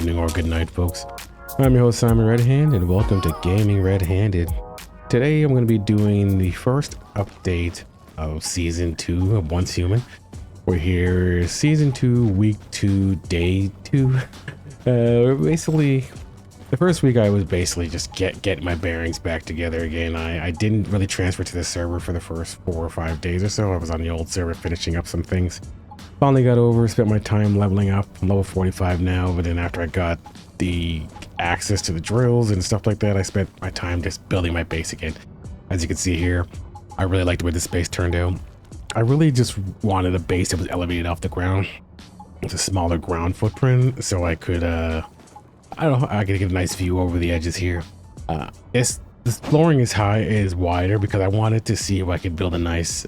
evening, or good night, folks. I'm your host, Simon Redhand, and welcome to Gaming Redhanded. Today, I'm going to be doing the first update of Season 2 of Once Human. We're here, Season 2, Week 2, Day 2. Basically, the first week I was basically just getting my bearings back together again. I didn't really transfer to the server for the first 4 or 5 days or so. I was on the old server finishing up some things. Finally got over, spent my time leveling up. I'm level 45 now, but then after I got the access to the drills and stuff like that, I spent my time just building my base again. As you can see here, I really liked the way this base turned out. I really just wanted a base that was elevated off the ground with a smaller ground footprint, so I could, I could get a nice view over the edges here. This flooring is wider because I wanted to see if I could build a nice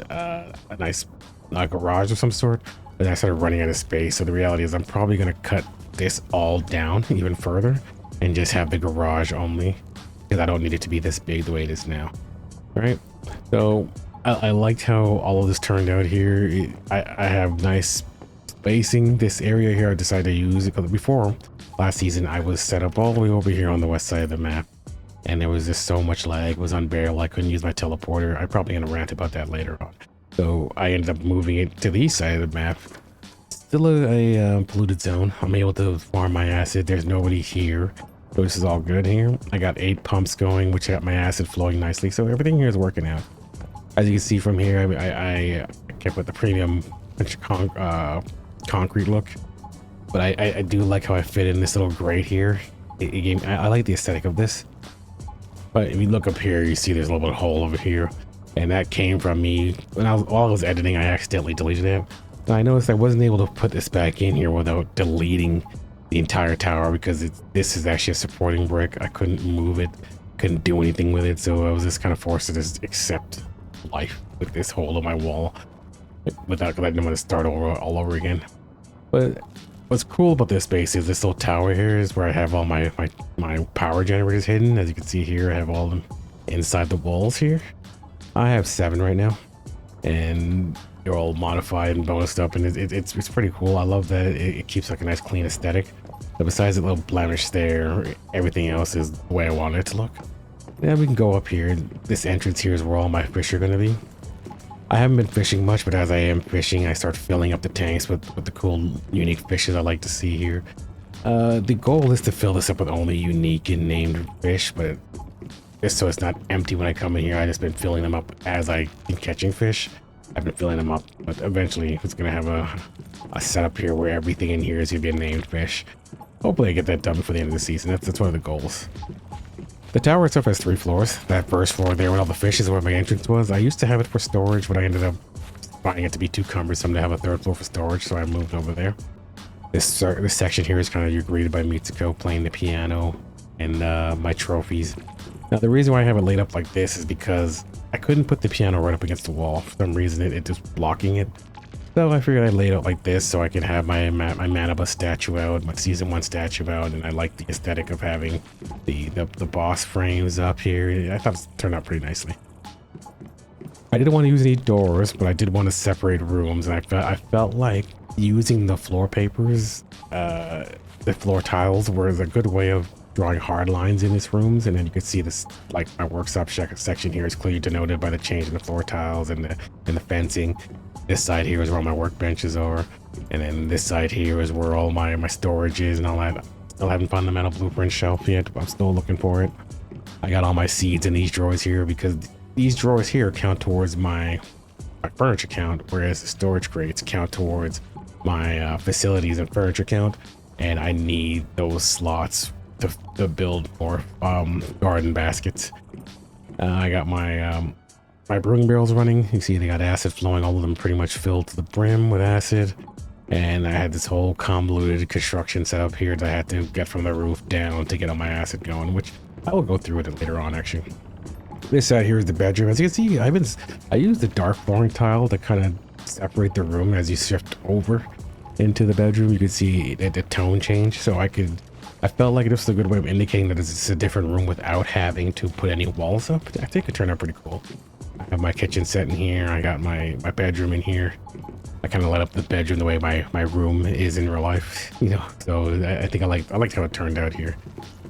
garage of some sort. But I started running out of space, so the reality is I'm probably going to cut this all down even further and just have the garage only, because I don't need it to be this big the way it is now. All right, so I liked how all of this turned out here. I have nice spacing. This area here I decided to use it because before last season I was set up all the way over here on the west side of the map, and there was just so much lag. It was unbearable. I couldn't use my teleporter. I'm probably going to rant about that later on. So I ended up moving it to the east side of the map. Still a polluted zone. I'm able to farm my acid. There's nobody here, so this is all good here. I got 8 pumps going, which got my acid flowing nicely, so everything here is working out. As you can see from here, I kept with the premium concrete look, but I do like how I fit in this little grate here. I like the aesthetic of this, but if you look up here, you see there's a little bit of hole over here. And that came from me while I was editing. I accidentally deleted it. And I noticed I wasn't able to put this back in here without deleting the entire tower, because this is actually a supporting brick. I couldn't move it, couldn't do anything with it, so I was just kind of forced to just accept life with this hole in my wall without, because I didn't want to start all over again. But what's cool about this base is this little tower here is where I have all my power generators hidden. As you can see here, I have all of them inside the walls here. I have 7 right now, and they're all modified and bonused up, and it's pretty cool. I love that it keeps like a nice clean aesthetic. But besides the little blemish there, everything else is the way I want it to look. Then we can go up here. This entrance here is where all my fish are going to be. I haven't been fishing much, but as I am fishing, I start filling up the tanks with the cool, unique fishes I like to see here. The goal is to fill this up with only unique and named fish, but just so it's not empty when I come in here, I just been filling them up as I been catching fish. I've been filling them up, but eventually it's gonna have a setup here where everything in here is gonna be a named fish. Hopefully I get that done before the end of the season. That's one of the goals. The tower itself has 3 floors. That first floor there with all the fish is where my entrance was. I used to have it for storage, but I ended up finding it to be too cumbersome to have a 3rd floor for storage, so I moved over there. This section here is kind of greeted by Mitsuko playing the piano and my trophies. Now, the reason why I have it laid up like this is because I couldn't put the piano right up against the wall. For some reason, it just blocking it. So I figured I'd lay it out like this so I can have my Manaba statue out, my Season 1 statue out, and I like the aesthetic of having the boss frames up here. I thought it turned out pretty nicely. I didn't want to use any doors, but I did want to separate rooms, and I felt like using the floor papers, the floor tiles, was a good way of drawing hard lines in these rooms. And then you can see this, like my workshop section here is clearly denoted by the change in the floor tiles and the fencing. This side here is where all my workbenches are, and then this side here is where all my storage is and all that. Still haven't found the metal blueprint shelf yet, but I'm still looking for it. I got all my seeds in these drawers here because these drawers here count towards my furniture count, whereas the storage crates count towards my facilities and furniture count, and I need those slots to build more garden baskets. I got my my brewing barrels running. You see they got acid flowing, all of them pretty much filled to the brim with acid. And I had this whole convoluted construction set up here that I had to get from the roof down to get all my acid going, which I will go through with it later on actually. This side here is the bedroom. As you can see, I used the dark flooring tile to kind of separate the room. As you shift over into the bedroom, you can see the tone change. So I felt like this was a good way of indicating that it's a different room without having to put any walls up. I think it turned out pretty cool. I have my kitchen set in here. I got my bedroom in here. I kind of light up the bedroom the way my room is in real life, you know. So I think I liked how it turned out here.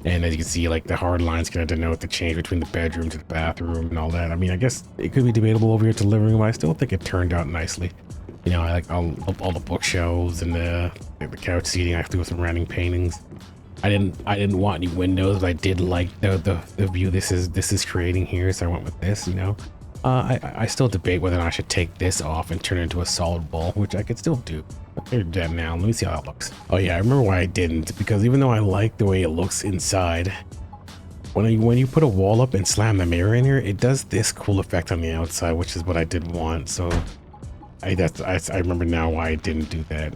And as you can see, like the hard lines kind of denote the change between the bedroom to the bathroom and all that. I mean, I guess it could be debatable over here to the living room, but I still think it turned out nicely. You know, I like all the bookshelves and the couch seating. I do with some random paintings. I didn't want any windows, but I did like the view this is creating here, so I went with this, you know. I still debate whether or not I should take this off and turn it into a solid wall, which I could still do. They're dead now. Let me see how that looks. Oh yeah, I remember why I didn't, because even though I like the way it looks inside, when you put a wall up and slam the mirror in here, it does this cool effect on the outside, which is what I did want. So I remember now why I didn't do that.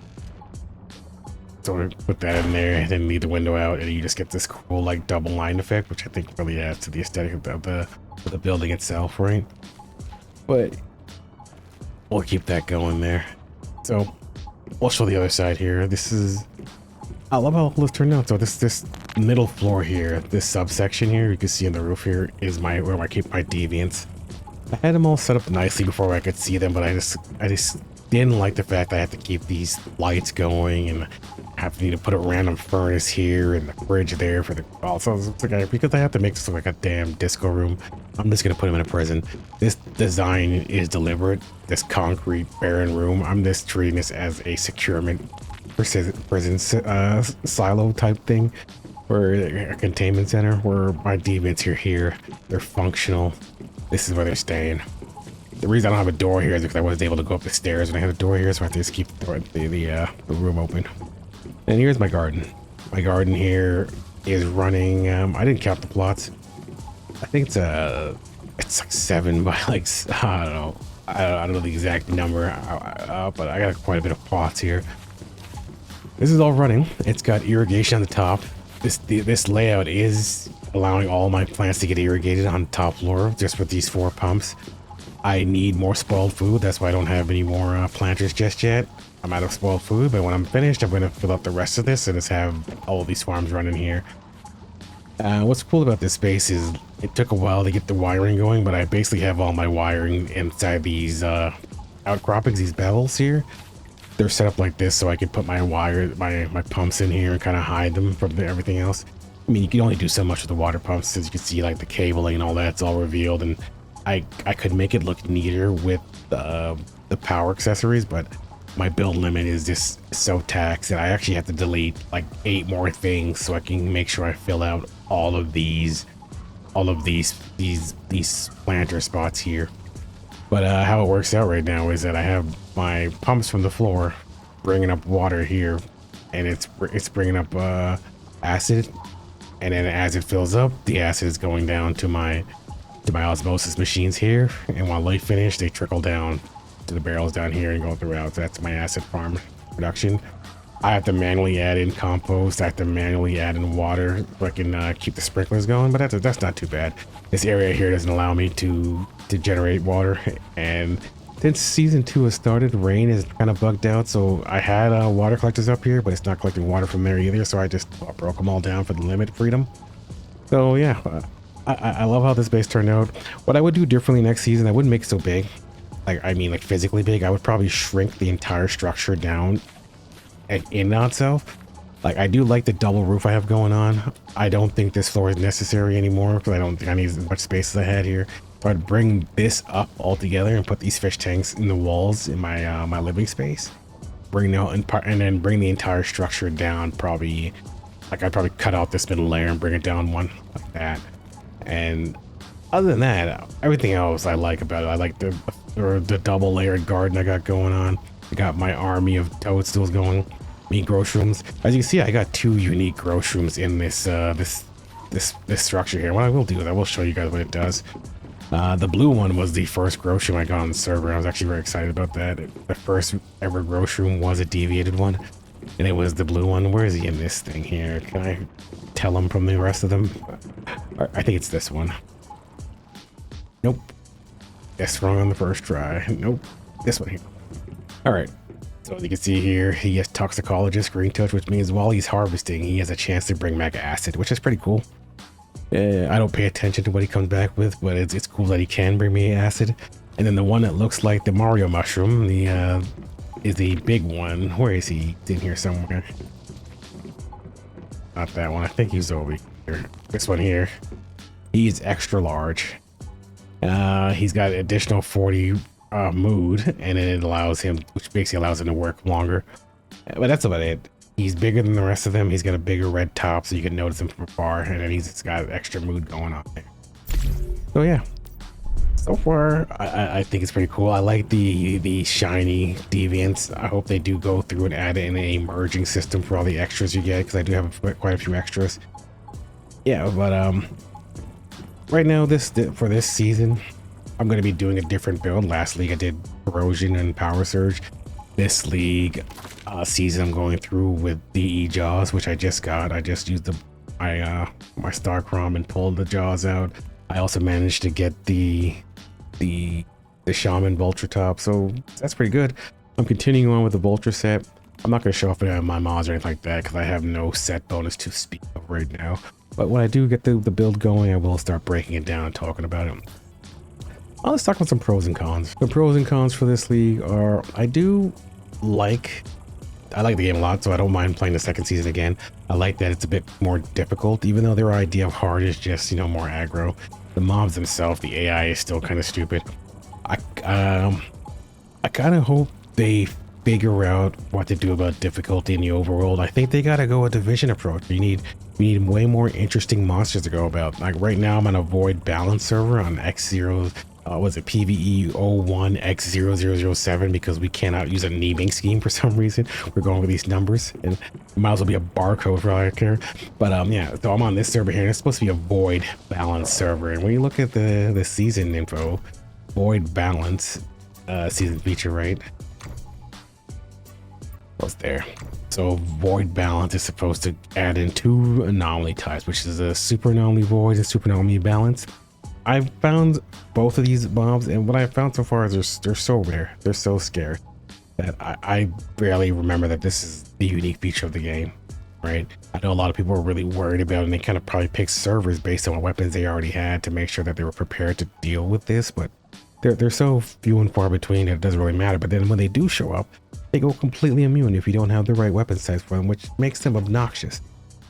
So I put that in there and then leave the window out, and you just get this cool like double line effect, which I think really adds to the aesthetic of the building itself, right? But we'll keep that going there. So we'll show the other side here. I love how this turned out. So this middle floor here, this subsection here, you can see on the roof here, is where I keep my deviants. I had them all set up nicely before I could see them, but I just didn't like the fact that I had to keep these lights going and need to put a random furnace here and the fridge there for the also because I have to make this look like a damn disco room. I'm just gonna put them in a prison. This design is deliberate. This concrete barren room, I'm just treating this as a securement prison silo type thing, or a containment center where my deviants are here. They're functional. This is where they're staying. The reason I don't have a door here is because I wasn't able to go up the stairs when I had a door here, so I have to just keep the room open. And here's my garden. My garden here is running. I didn't count the plots. I think it's like 7 by like, I don't know. I don't know the exact number, but I got quite a bit of plots here. This is all running. It's got irrigation on the top. This layout is allowing all my plants to get irrigated on the top floor just with these 4 pumps. I need more spoiled food. That's why I don't have any more planters just yet. I'm out of spoiled food, but when I'm finished, I'm going to fill up the rest of this and just have all of these farms running here. What's cool about this space is it took a while to get the wiring going, but I basically have all my wiring inside these outcroppings, these bevels here. They're set up like this so I can put my my pumps in here and kind of hide them from everything else. I mean, you can only do so much with the water pumps, as you can see, like the cabling and all that's all revealed, and I could make it look neater with the power accessories, but my build limit is just so taxed that I actually have to delete like 8 more things so I can make sure I fill out all of these planter spots here. But how it works out right now is that I have my pumps from the floor bringing up water here, and it's bringing up acid, and then as it fills up, the acid is going down to my osmosis machines here, and while they finish, they trickle down to the barrels down here and go throughout. So that's my acid farm production. I have to manually add in compost. I have to manually add in water so I can keep the sprinklers going, but that's not too bad. This area here doesn't allow me to generate water, and since season 2 has started, rain is kind of bugged out, so I had water collectors up here, but it's not collecting water from there either, so I just broke them all down for the limit freedom. So yeah, I love how this base turned out. What I would do differently next season, I wouldn't make it so big. Like physically big. I would probably shrink the entire structure down and in on itself. Like, I do like the double roof I have going on. I don't think this floor is necessary anymore because I don't think I need as much space as I had here. So I'd bring this up all together and put these fish tanks in the walls in my my living space. Bring out and then bring the entire structure down. Probably, like, I'd probably cut out this middle layer and bring it down one like that. And other than that, everything else I like about it. I like the double layered garden I got going on. I got my army of toadstools going. Me Growshrooms. As you can see, I got 2 unique Growshrooms in this this structure here. What I will do is I will show you guys what it does. The blue one was the first Growshroom I got on the server. I was actually very excited about that. The first ever Growshroom was a deviated one, and it was the blue one. Where is he in this thing here? Can I tell him from the rest of them? I think it's this one. Nope. Guess wrong on the first try. Nope. This one here. All right. So as you can see here, he has toxicologist green touch, which means while he's harvesting, he has a chance to bring back acid, which is pretty cool. I don't pay attention to what he comes back with, but it's cool that he can bring me acid. And then the one that looks like the Mario mushroom, the is a big one. Where is he? He's in here somewhere. Not that one. I think he's over here. This one here. He's extra large. He's got additional 40 mood, and then it allows him, which basically allows him to work longer. But that's about it. He's bigger than the rest of them. He's got a bigger red top, so you can notice him from afar, and then he's got extra mood going on there. So yeah, so far I think it's pretty cool. I like the shiny deviants. I hope they do go through and add in a merging system for all the extras you get, because I do have quite a few extras. Yeah, but right now for this season, I'm going to be doing a different build. Last league I did corrosion and power surge. This league season I'm going through with the jaws, which I just got. I just used my star crom and pulled the jaws out. I also managed to get the shaman vulture top, so that's pretty good. I'm continuing on with the vulture set. I'm not going to show off any of my mods or anything like that because I have no set bonus to speak of right now. But when I do get the build going, I will start breaking it down and talking about it. Let's talk about some pros and cons. The pros and cons for this league are I like the game a lot, so I don't mind playing the second season again. I like that it's a bit more difficult, even though their idea of hard is just, more aggro. The mobs themselves, the AI is still kind of stupid. I kind of hope they figure out what to do about difficulty in the overworld. I think they gotta go a division approach. We need way more interesting monsters to go about. Like right now I'm on a void balance server on X0, was it PvE 01 X0007, because we cannot use a naming scheme for some reason. We're going with these numbers, and it might as well be a barcode for all I care. But yeah, so I'm on this server here, and it's supposed to be a void balance server. And when you look at the season info, void balance season feature, right? What's there? So void balance is supposed to add in 2 anomaly types, which is a super anomaly void and super anomaly balance. I've found both of these mobs, and what I've found so far is they're so rare, they're so scarce that I barely remember that this is the unique feature of the game, right? I know a lot of people are really worried about it, and they kind of probably picked servers based on what weapons they already had to make sure that they were prepared to deal with this, but they're so few and far between that it doesn't really matter. But then when they do show up, they go completely immune if you don't have the right weapon size for them, which makes them obnoxious,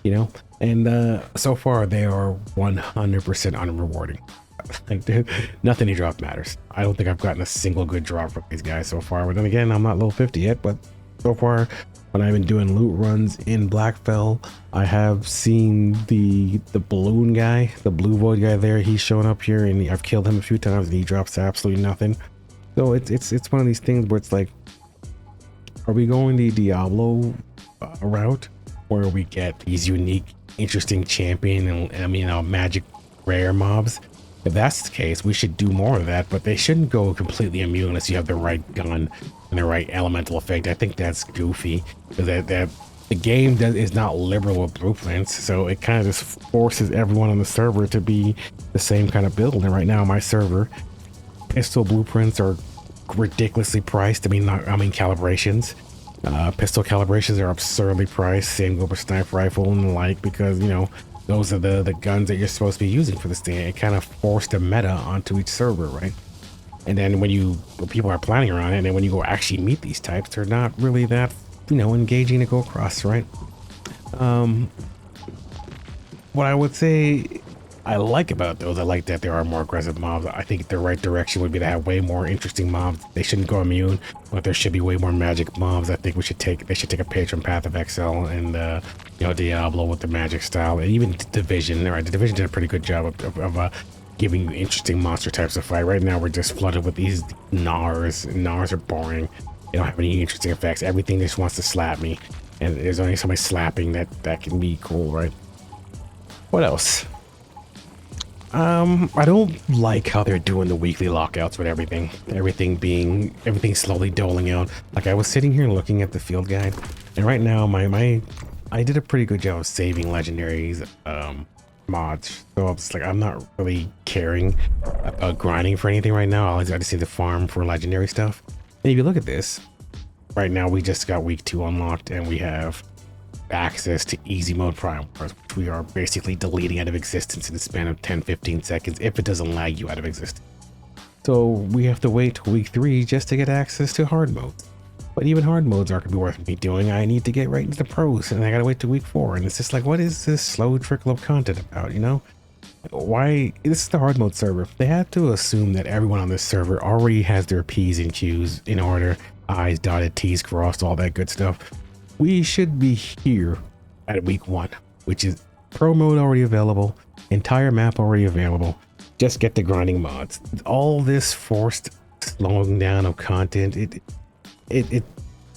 and so far they are 100% unrewarding. Like, dude, nothing you drop matters. I don't think I've gotten a single good drop from these guys so far, but then again, I'm not level 50 yet. But so far, when I've been doing loot runs in Blackfell, I have seen the balloon guy, the blue void guy there. He's shown up here, and I've killed him a few times, and he drops absolutely nothing. So it's one of these things where it's like, are we going the Diablo route, where we get these unique, interesting champion and magic rare mobs? If that's the case, we should do more of that, but they shouldn't go completely immune unless you have the right gun and the right elemental effect. I think that's goofy, because that the game is not liberal with blueprints, so it kind of just forces everyone on the server to be the same kind of build. And right now, my server, pistol blueprints are ridiculously priced. I mean calibrations. Pistol calibrations are absurdly priced. Same go for sniper rifle and the like, because those are the guns that you're supposed to be using for this thing. It kind of forced a meta onto each server, right? And then when people are planning around it, and then when you go actually meet these types, they're not really that, engaging to go across, right? What I would say I like about those, I like that there are more aggressive mobs. I think the right direction would be to have way more interesting mobs. They shouldn't go immune, but there should be way more magic mobs. I think they should take a page from Path of Exile and Diablo with the magic style, and even Division. Right, the Division did a pretty good job of giving you interesting monster types to fight. Right now we're just flooded with these Gnars, and Gnars are boring. They don't have any interesting effects. Everything just wants to slap me, and there's only somebody slapping that can be cool, right? What else? I don't like how they're doing the weekly lockouts with everything slowly doling out. Like, I was sitting here looking at the field guide, and right now I did a pretty good job of saving legendaries mods. So it's like, I'm not really caring about grinding for anything right now. I just need to farm for legendary stuff. And if you look at this, right now we just got week 2 unlocked, and we have access to easy mode primal, which we are basically deleting out of existence in the span of 10-15 seconds if it doesn't lag you out of existence. So we have to wait till week 3 just to get access to hard mode. But even hard modes aren't gonna be worth me doing. I need to get right into the pros, and I gotta wait till week 4. And it's just like, what is this slow trickle of content about, you know? Why? This is the hard mode server. They have to assume that everyone on this server already has their P's and Q's in order, I's dotted, T's crossed, all that good stuff. We should be here at week 1, which is pro mode already available, entire map already available. Just get the grinding mods. All this forced slowing down of content,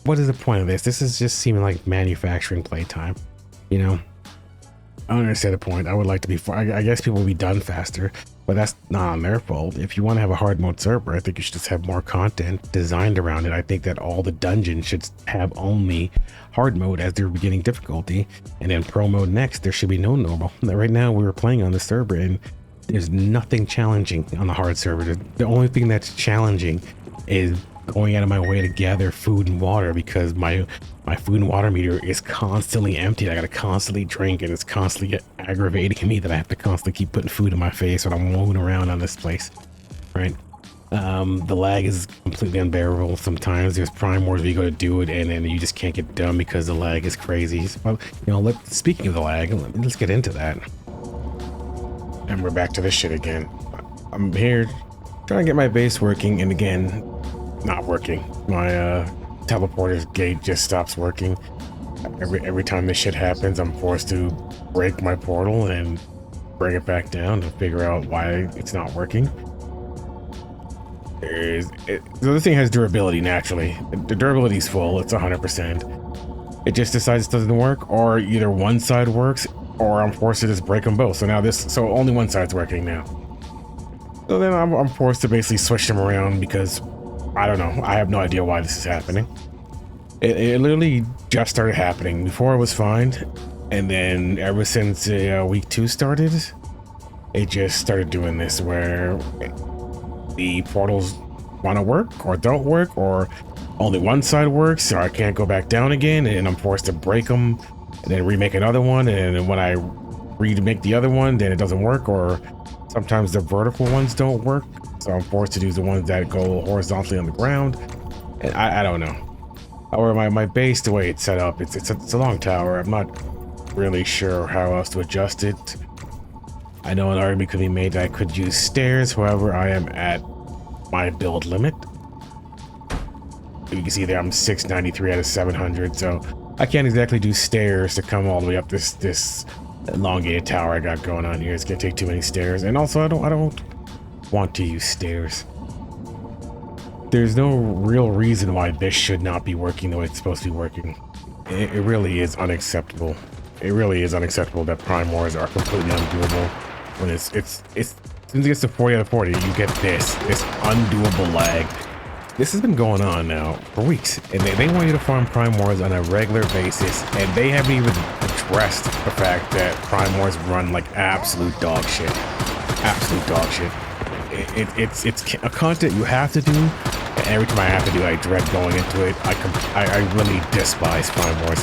what is the point of this? This is just seeming like manufacturing playtime, you know? I don't understand the point. I would like to be, I guess people will be done faster, but that's not on their fault. If you want to have a hard mode server, I think you should just have more content designed around it. I think that all the dungeons should have only hard mode as their beginning difficulty, and then pro mode next. There should be no normal. Right now we were playing on the server and there's nothing challenging on the hard server. The only thing that's challenging is going out of my way to gather food and water, because my food and water meter is constantly empty. I gotta constantly drink, and it's constantly aggravating me that I have to constantly keep putting food in my face when I'm moving around on this place, right? The lag is completely unbearable. Sometimes there's prime wars where you go to do it and then you just can't get done because the lag is crazy. Well, you know, speaking of the lag, let's get into that. And we're back to this shit again. I'm here trying to get my base working, and again, not working. My teleporter's gate just stops working. Every time this shit happens, I'm forced to break my portal and bring it back down to figure out why it's not working. The other thing has durability naturally. The durability is full, it's 100%. It just decides it doesn't work, or either one side works, or I'm forced to just break them both. So now so only one side's working now. So then I'm forced to basically switch them around because I don't know. I have no idea why this is happening. It literally just started happening. Before it was fine, and then ever since week 2 started, it just started doing this where the portals want to work or don't work, or only one side works, or I can't go back down again, and I'm forced to break them and then remake another one, and then when I remake the other one, then it doesn't work, or sometimes the vertical ones don't work, so I'm forced to do the ones that go horizontally on the ground. And I don't know. Or my base, the way it's set up, it's a long tower. I'm not really sure how else to adjust it. I know an argument could be made that I could use stairs. However, I am at my build limit. You can see there I'm 693 out of 700, so I can't exactly do stairs to come all the way up this elongated tower I got going on here. It's gonna take too many stairs, and also I don't want to use stairs. There's no real reason why this should not be working the way it's supposed to be working. It really is unacceptable. It really is unacceptable that prime wars are completely undoable. When it's since it gets to 40 out of 40, you get this undoable lag. This has been going on now for weeks, and they want you to farm prime wars on a regular basis, and they haven't even addressed the fact that prime wars run like absolute dog shit. Absolute dog shit. It's a content you have to do, and every time I have to do, I dread going into it. I really despise prime wars,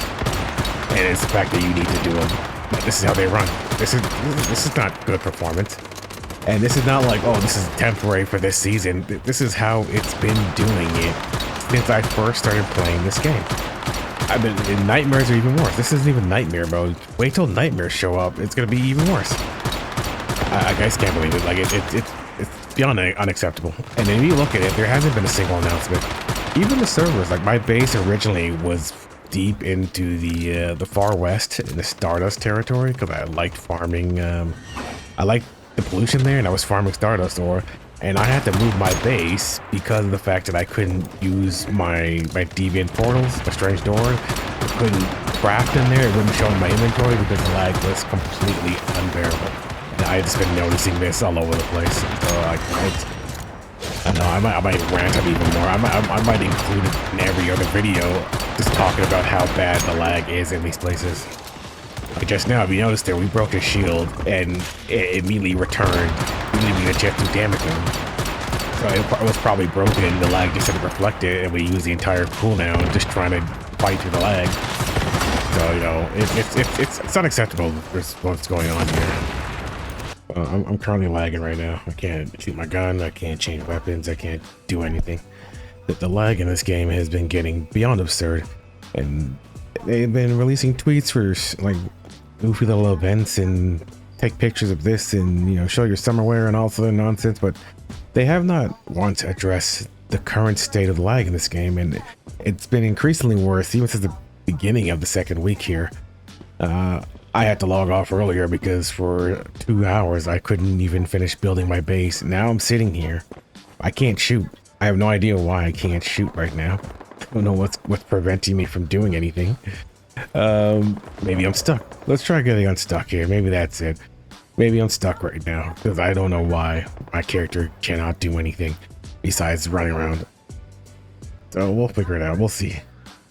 and it's the fact that you need to do them. But this is how they run. This is not good performance, and this is not like, oh, this is temporary for this season. This is how it's been doing it since I first started playing this game. I've been in nightmares are even worse. This isn't even nightmare mode. Wait till nightmares show up. It's gonna be even worse. I guys can't believe it. Like it's beyond unacceptable. And then if you look at it, there hasn't been a single announcement. Even the servers, like my base originally was deep into the far west in the Stardust territory because I liked farming. I liked the pollution there, and I was farming Stardust ore. And I had to move my base because of the fact that I couldn't use my deviant portals, the strange door. I couldn't craft in there. It wouldn't show in my inventory because the lag was completely unbearable. And I just been noticing this all over the place. So I don't know. I might rant up even more. I might include it in every other video, just talking about how bad the lag is in these places. Like just now, if you noticed there, we broke a shield and it immediately returned. We didn't even get to damage them. So it was probably broken. The lag just didn't reflect it, and we used the entire cooldown just trying to fight through the lag. So, you know, it's unacceptable what's going on here. I'm currently lagging right now. I can't shoot my gun. I can't change weapons. I can't do anything. The lag in this game has been getting beyond absurd, and they've been releasing tweets for like goofy little events and take pictures of this and, you know, show your summer wear and all sort of nonsense, but they have not once addressed the current state of the lag in this game, and it's been increasingly worse even since the beginning of the second week here. I had to log off earlier because for 2 hours I couldn't even finish building my base. Now I'm sitting here. I can't shoot. I have no idea why I can't shoot right now. I don't know what's preventing me from doing anything. Maybe I'm stuck. Let's try getting unstuck here. Maybe that's it. Maybe I'm stuck right now because I don't know why my character cannot do anything besides running around. So we'll figure it out. We'll see.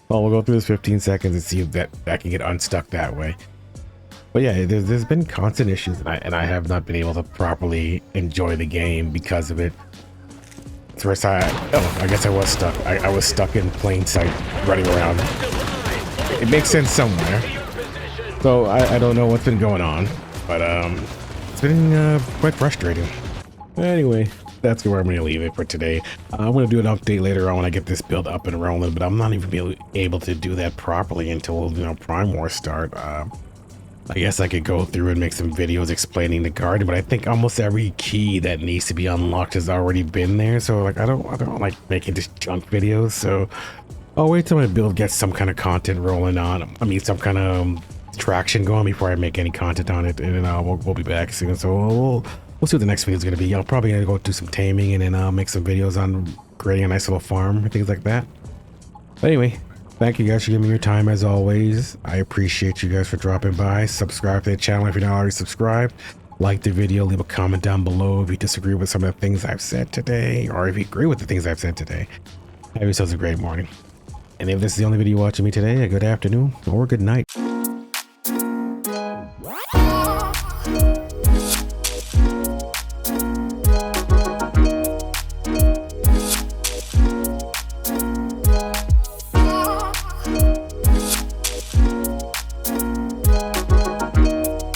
Well, we'll go through this 15 seconds and see if that can get unstuck that way. But yeah, there's been constant issues, and I have not been able to properly enjoy the game because of it. First, I guess I was stuck. I was stuck in plain sight, running around. It makes sense somewhere. So I don't know what's been going on, but it's been quite frustrating. Anyway, that's where I'm going to leave it for today. I'm going to do an update later on when I get this build up and rolling, but I'm not even able to do that properly until, you know, Prime Wars start. I guess I could go through and make some videos explaining the garden, but I think almost every key that needs to be unlocked has already been there. So like I don't like making just junk videos. So I'll wait till my build gets some kind of content rolling on. I mean, some kind of traction going before I make any content on it, and then we'll be back soon. So we'll see what the next video is going to be. I'll probably gonna go do some taming, and then I'll make some videos on creating a nice little farm and things like that. But anyway, thank you guys for giving me your time as always. I appreciate you guys for dropping by. Subscribe to the channel if you're not already subscribed. Like the video, leave a comment down below if you disagree with some of the things I've said today, or if you agree with the things I've said today. Have yourselves a great morning. And if this is the only video you're watching me today, a good afternoon or good night.